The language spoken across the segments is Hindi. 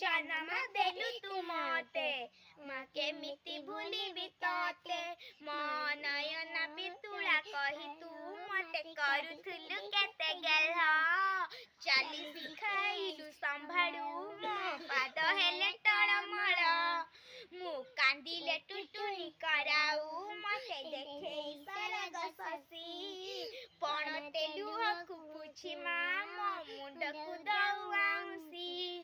जन्म देलु तू मते माँ केमिति भूलिबि तते मो नयन बितुला कही तू मते करुथुलु केते गेल चाली सिखाइलु संभाळु मो पाद हेले टळमळ मु कांदिले टुटुनी कराऊ मते देखे सरग शशी पणते लुहकु पुछि माँ मो मुंडकु दउ आउसी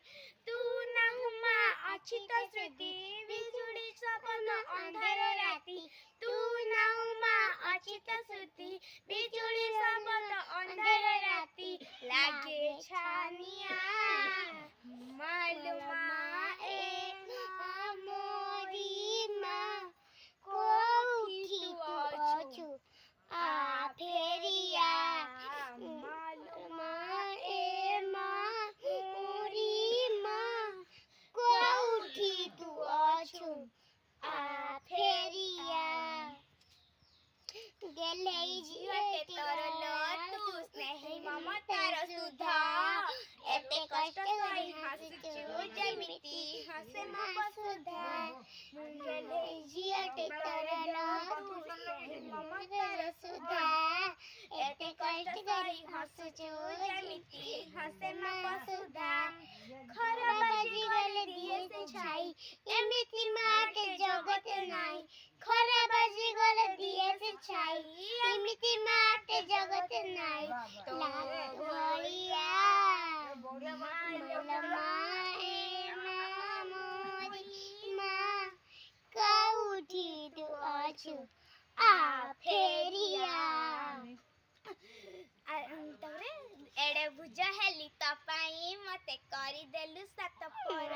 तू नाहु माँ अछि तो श्रुति बिजुली शब्द अंधार राति तू नाहु माँ अछि तो श्रुति बिजुली शब्द अंधार राति लागे छानिया मालूमा ए मोरी माँ कोठी तू अछु आ फेरिया मालूमा ए माँ मोरी माँ कोठी तू अछु आ फेरिया गेलै जियते तरल तू स्नेही ममतार सुधा एते कष्ट सही हसुचु जेमिति हसे मो वसुधा गेलै जियते तरल तू स्नेही ममतार सुधा एते कष्ट सही हसुचु जेमिति हसे मो वसुधा खरा बाजी गले दिए से छाई एमिति माटे जगत नाई खरा बाजी गले दिए से छाई एमिति माटे जगत नाई लाग बलिया मालमा ए माँ मोरी माँ कउठी तू अछु आ फेरिया तबरे एडे भुज हेली त पाई मते करी देलु सात पर